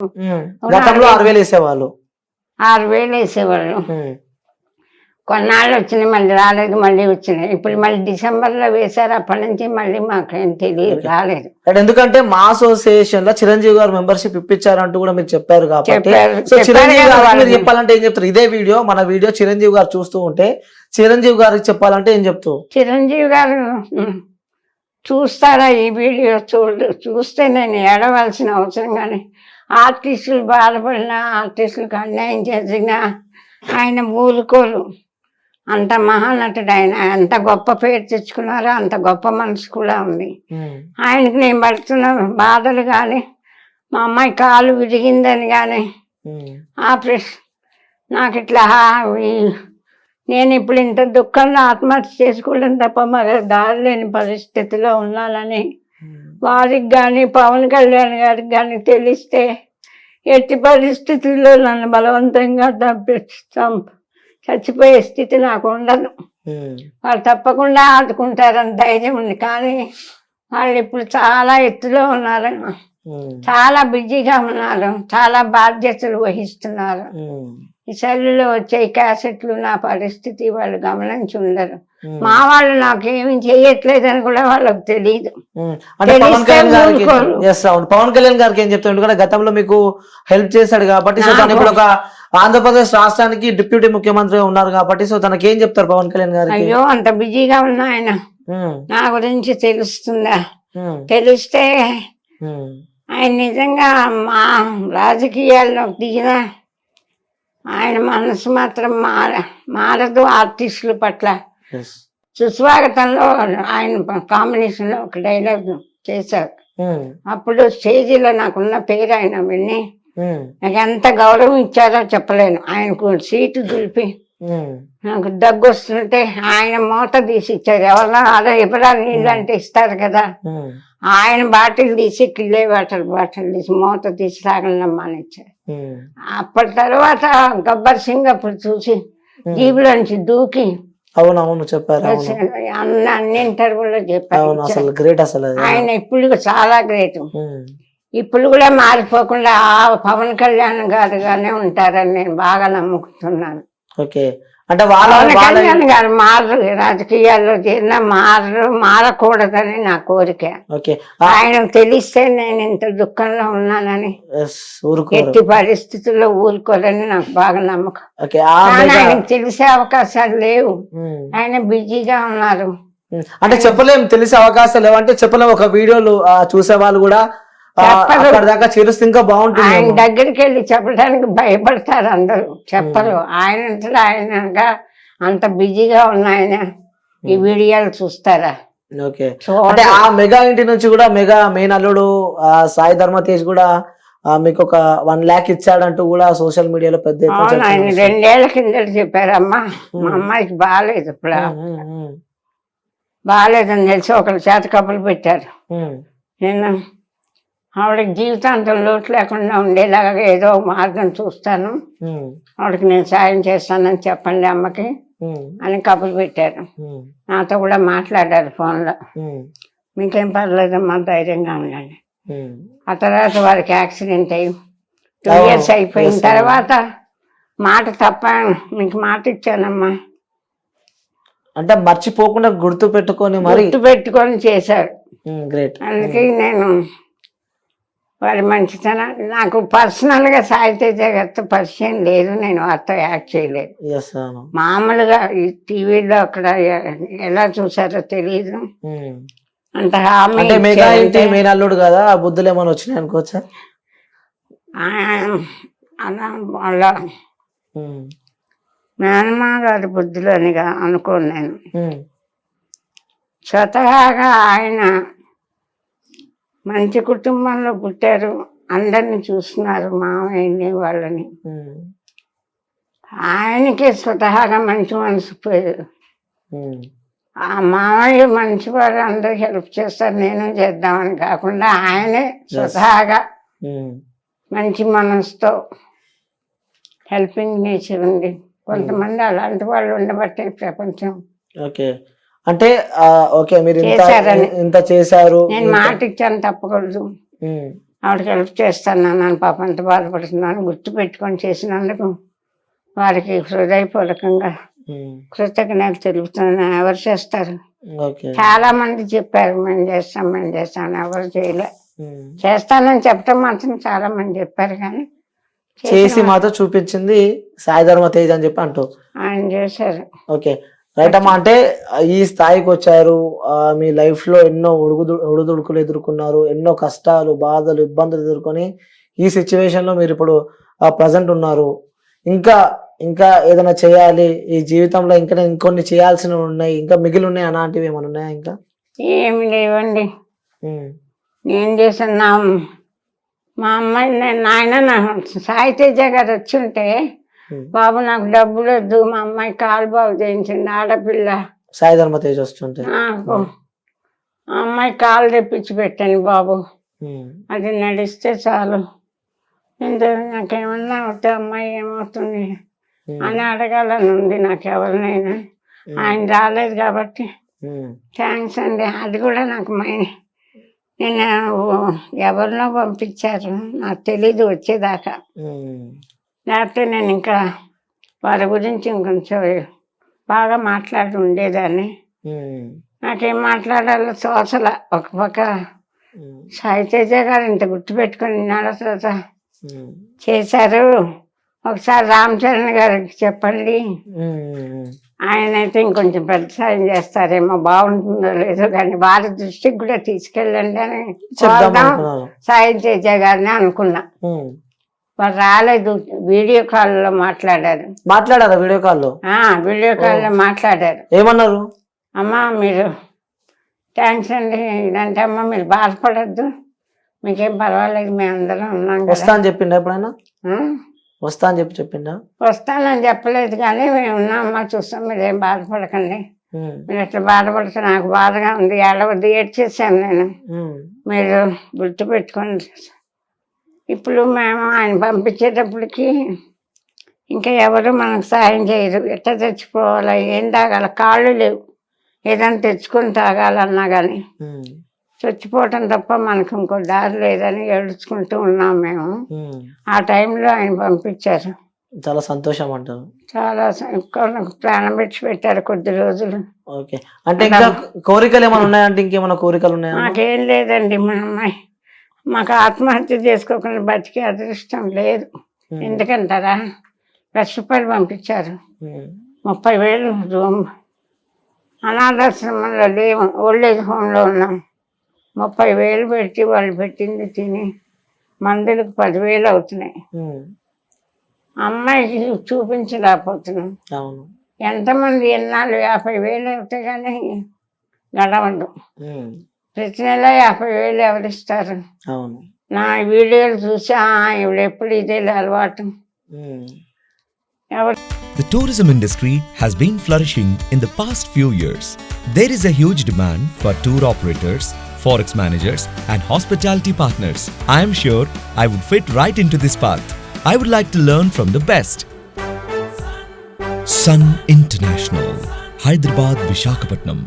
గతంలో 6,000 వేసేవాళ్ళు. 6,000 వేసేవాళ్ళు. కొన్నాళ్ళు వచ్చినాయి, మళ్ళీ రాలేదు, మళ్ళీ వచ్చినాయి. ఇప్పుడు మళ్ళీ డిసెంబర్లో వేశారు. అప్పటి నుంచి మళ్ళీ మాకేం తెలియదు, రాలేదు. ఎందుకంటే మా అసోసియేషన్ లో చిరంజీవి గారు మెంబర్షిప్ ఇప్పించారంటూ కూడా మీరు చెప్పారు కాబట్టి, సో చిరంజీవి గారు మీరు చెప్పాలంటే ఏం చెప్తారు? ఇదే వీడియో, మన వీడియో చిరంజీవి గారు చూస్తూ ఉంటే చిరంజీవి గారికి చెప్పాలంటే ఏం చెప్తావు? చిరంజీవి గారు చూస్తారా ఈ వీడియో? చూస్తే నేను ఏడవలసిన అవసరం కానీ, ఆర్టిస్టులు బాధపడినా, ఆర్టిస్టులకు అన్యాయం చేసినా ఆయన ఊరుకోరు. అంత మహానటుడు ఆయన. ఎంత గొప్ప పేరు తెచ్చుకున్నారో అంత గొప్ప మనసు కూడా ఉంది ఆయనకి. నేను పడుతున్న బాధలు కానీ, మా అమ్మాయి కాలు విరిగిందని కానీ, ఆపరేషన్ నాకు ఇట్లా నేను ఇప్పుడు ఇంత దుఃఖంలో ఆత్మహత్య చేసుకోవడం తప్ప మరి దారి లేని పరిస్థితిలో ఉన్నానని వారికి కానీ, పవన్ కళ్యాణ్ గారికి కానీ తెలిస్తే ఎట్టి పరిస్థితుల్లో నన్ను బలవంతంగా చచ్చిపోయే స్థితి నాకు ఉండదు. వాళ్ళు తప్పకుండా ఆదుకుంటారని ధైర్యం ఉంది. కానీ వాళ్ళు ఇప్పుడు చాలా ఎత్తులో ఉన్నారు, చాలా బిజీగా ఉన్నారు, చాలా బాధ్యతలు వహిస్తున్నారు. ఈ సెల్లులో వచ్చే క్యాసెట్లు నా పరిస్థితి వాళ్ళు గమనించి ఉండరు. మా వాళ్ళు నాకేమి చేయట్లేదని కూడా వాళ్ళకి తెలియదు. పవన్ కళ్యాణ్ గారికి ఏం చెప్తాను? ఎందుకంటే గతంలో మీకు హెల్ప్ చేశాడు కాబట్టి, సో తను ఇప్పుడు ఒక ఆంధ్రప్రదేశ్ రాష్ట్రానికి డిప్యూటీ ముఖ్యమంత్రి ఉన్నారు కాబట్టి, సో తనకి ఏం చెప్తారు పవన్ కళ్యాణ్ గారు? అయ్యో అంత బిజీగా ఉన్నా ఆయన నా గురించి తెలుస్తుందా? తెలిస్తే ఆయన నిజంగా మా రాజకీయాల్లో దిగిన ఆయన మనసు మాత్రం మారదు. ఆర్టిస్టుల పట్ల సుస్వాగతంలో ఆయన కాంబినేషన్ లో ఒక డైలాగ్ చేశారు. అప్పుడు స్టేజీలో నాకున్న పేరు ఆయన విని నాకు ఎంత గౌరవం ఇచ్చారో చెప్పలేను. ఆయనకు సీటు దులిపి నాకు దగ్గు వస్తుంటే ఆయన మూత తీసి ఇచ్చారు. ఎవరన్నా అలా ఎవరా నీళ్ళు అంటే ఇస్తారు కదా, ఆయన బాటిల్ తీసి కిల్లే వాటర్ బాటిల్ తీసి మూత తీసి తాగలమ్మని ఇచ్చారు. అప్పటి తర్వాత గబ్బర్ సింగ్ అప్పుడు చూసి జీబులోంచి దూకి అవునవును చెప్పారు, అన్ని ఇంటర్వ్యూలో చెప్పారు. ఆయన ఇప్పుడు చాలా గ్రేట్. ఇప్పుడు కూడా మారిపోకుండా ఆ పవన్ కళ్యాణ్ గారుగానే ఉంటారని నేను బాగా నమ్ముకుంటున్నాను. ఓకే, అంటే పవన్ కళ్యాణ్ గారు మారరు, రాజకీయాల్లో చేరిన మారకూడదని నా కోరిక. ఆయనకు తెలిస్తే నేను ఇంత దుఃఖంలో ఉన్నానని ఎట్టి పరిస్థితుల్లో ఊరుకోరని నాకు బాగా నమ్మకం. ఆయనకు తెలిసే అవకాశాలు లేవు, ఆయన బిజీగా ఉన్నారు. అంటే చెప్పలేము, తెలిసే అవకాశాలు లేవు అంటే చెప్పలేము. ఒక వీడియోలు చూసే వాళ్ళు కూడా చేరుస్తే ఇంకా బాగుంటుంది. ఆయన దగ్గరికి వెళ్ళి చెప్పడానికి భయపడతారు అందరూ, చెప్పరు. ఆయనగా అంత బిజీగా ఉన్నాయన ఈ వీడియోలు చూస్తారా? ఓకే, అంటే ఆ మెగా ఇంటి నుంచి కూడా మెగా మెయిన్ అల్లుడు సాయి ధర్మ తేజ్ కూడా మీకు ఒక 1 lakh ఇచ్చాడంటూ కూడా సోషల్ మీడియాలో పెద్ద ఆయన 2 ఏళ్ల కిందట చెప్పారమ్మా. మా అమ్మాయికి బాగాలేదు, ఇప్పుడు బాగాలేదని తెలిసి ఒకరి చేత కబులు పెట్టారు. నేను ఆవిడకి జీవితాంతం లోటు లేకుండా ఉండేలాగా ఏదో మార్గం చూస్తాను, ఆవిడకి నేను సాయం చేస్తానని చెప్పండి అమ్మకి అని కబులు పెట్టారు. నాతో కూడా మాట్లాడారు ఫోన్లో. మీకేం పర్లేదమ్మా, ధైర్యంగా ఉండండి. ఆ తర్వాత వారికి యాక్సిడెంట్ అయ్యి 2 years అయిపోయిన తర్వాత మాట తప్ప మీకు మాట ఇచ్చానమ్మా అంటే మర్చిపోకుండా గుర్తు పెట్టుకొని చేశారు. అందుకే నేను వారి మంచితనం, నాకు పర్సనల్ గా సాహితేజ గారితో పరిచయం లేదు, నేను వారితో యాక్ట్ చేయలేదు. మామూలుగా ఈ టీవీలో అక్కడ ఎలా చూసారో తెలియదు. అంత అల్లుడు కదా, బుద్ధులు ఏమైనా వచ్చినాయి అనుకోవచ్చా? అలా మేనమా గారి బుద్ధులు అని అనుకోను నేను. స్వతహాగా ఆయన మంచి కుటుంబంలో పుట్టారు, అందరిని చూస్తున్నారు, మామయ్యని వాళ్ళని. ఆయనకే స్వతహాగా మంచి మనసు పోయారు. ఆ మామయ్య మంచివారు, అందరూ హెల్ప్ చేస్తారు, నేను చేద్దామని కాకుండా ఆయనే స్వతహాగా మంచి మనసుతో హెల్పింగ్ నేచర్ ఉంది. కొంతమంది అలాంటి వాళ్ళు ఉండబట్టే ప్రపంచం. ఓకే, అంటే ఓకే మీరు ఇంత చేశారు, నేను మాట ఇచ్చాను తప్పకూడదు. ఆవిడకి హెల్ప్ చేస్తాను నన్ను పాప అంత బాధపడుతున్నాను గుర్తు పెట్టుకొని చేసినందుకు వారికి హృదయపూర్వకంగా కృతజ్ఞతలు తెలుపుతున్నాను. ఎవరు చేస్తారు? ఓకే. చాలా మంది చెప్పారు మేము చేస్తాం, ఎవరు చేయలే. చేస్తానని చెప్పడం మాత్రం చాలా మంది చెప్పారు, కానీ చేసి మాతో చూపించింది సాయి ధర్మ తేజ్ అని చెప్పి అంటూ ఆయన చేశారు. ఓకే, రైట్ అమ్మా. అంటే ఈ స్థాయికి వచ్చారు, మీ లైఫ్ లో ఎన్నో ఒడుదుడుకులు ఎదుర్కొన్నారు, ఎన్నో కష్టాలు, బాధలు, ఇబ్బందులు ఎదుర్కొని ఈ సిచ్యువేషన్ లో మీరు ఇప్పుడు ప్రజెంట్ ఉన్నారు. ఇంకా ఇంకా ఏదైనా చేయాలి ఈ జీవితంలో, ఇంకా ఇంకొన్ని చేయాల్సినవి ఉన్నాయి, ఇంకా మిగిలి ఉన్నాయి అలాంటివి ఏమైనా ఉన్నాయా? ఇంకా ఏమి లేవండి. నేను చేసిన మా అమ్మాయి నాయన సాయి తేజ గారు వచ్చి ఉంటే, బాబు నాకు డబ్బులు వద్దు, మా అమ్మాయి కాలు బాగు చేయించండి, ఆడపిల్ల సాయి ధర్మ తేజ్ వస్తుంటే నాకు అమ్మాయి కాలు తెప్పించి పెట్టండి బాబు, అది నడిస్తే చాలు, నాకేమన్నా అవుతా అమ్మాయి ఏమవుతుంది అని అడగాలని ఉంది నాకు ఎవరినైనా. ఆయన రాలేదు కాబట్టి థ్యాంక్స్ అండి. అది కూడా నాకు నేను ఎవరినో పంపించారు, నాకు తెలీదు వచ్చేదాకా. లేకపోతే నేను ఇంకా వారి గురించి ఇంకొంచెం బాగా మాట్లాడి ఉండేదాన్ని. నాకేం మాట్లాడాలో తోచల. ఒక పక్క సాయి తేజ గారు ఇంత గుర్తుపెట్టుకుని తర్వాత చేశారు. ఒకసారి రామ్ చరణ్ గారికి చెప్పండి, ఆయన అయితే ఇంకొంచెం పెద్ద సాయం చేస్తారేమో, బాగుంటుందో లేదో కానీ వారి దృష్టికి కూడా తీసుకెళ్ళండి అని సాయం తేజ గారిని అనుకున్నా. వారు రాలేదు, వీడియో కాల్లో మాట్లాడారు. వీడియో కాల్లో మాట్లాడారు. ఏమన్నారు? అమ్మా మీరు థ్యాంక్స్ అండి, ఇదంటే అమ్మ మీరు బాధపడద్దు, మీకేం పర్వాలేదు, మేమందరం ఉన్నాం. వస్తా అని చెప్పిండా ఎప్పుడైనా? వస్తా అని చెప్పిండా? వస్తానని చెప్పలేదు, కానీ మేము ఉన్నామమ్మా, చూస్తాం, మీరేం బాధపడకండి, మీరు ఎట్లా బాధపడితే నాకు బాధగా ఉంది, ఏడవద్దు, ఏడ్చేసాను నేను, మీరు గుర్తు పెట్టుకోండి. ఇప్పుడు మేము ఆయన పంపించేటప్పటికి ఇంకా ఎవరు మనకు సాయం చేయరు. ఎట్లా తెచ్చుకోవాలా, ఏం తాగాల, కాళ్ళు లేవు, ఏదైనా తెచ్చుకొని తాగాలన్నా కానీ చచ్చిపోవటం తప్ప మనకు ఇంకో దారి లేదని ఏడుచుకుంటూ ఉన్నాం మేము. ఆ టైంలో ఆయన పంపించారు. చాలా సంతోషం అంటారు. చాలా ప్రాణం పెట్టారు కొద్ది రోజులు. ఓకే, అంటే ఇంకా కోరికలు ఏమైనా ఉన్నాయంటే ఇంకేమైనా కోరికలు ఉన్నాయా? మాకేం లేదండి, మా అమ్మాయి మాకు ఆత్మహత్య చేసుకోకుండా బతికే అదృష్టం లేదు. ఎందుకంటారా, ₹1,00,000 పంపించారు, 30,000 రూమ్, అనాథాశ్రమంలో లేవు, ఓల్డేజ్ హోమ్లో ఉన్నాం, 30,000 పెట్టి వాళ్ళు పెట్టింది తిని మందులకు 10,000 అవుతున్నాయి. అమ్మాయికి చూపించలేకపోతున్నాం. ఎంతమంది ఎన్నాళ్ళు 50,000 అవుతాయి కానీ గడవదు. ప్రతి నెల 50,000 ఎవరిస్తారు? నా వీడియోలు చూసి ఇప్పుడు ఎప్పుడు ఇదే అలవాటు. The tourism industry has been flourishing in the past few years. There is a huge demand for tour operators, forex managers and hospitality partners. I am sure I would fit right into this path. I would like to learn from the best. Sun International, Hyderabad, Visakhapatnam.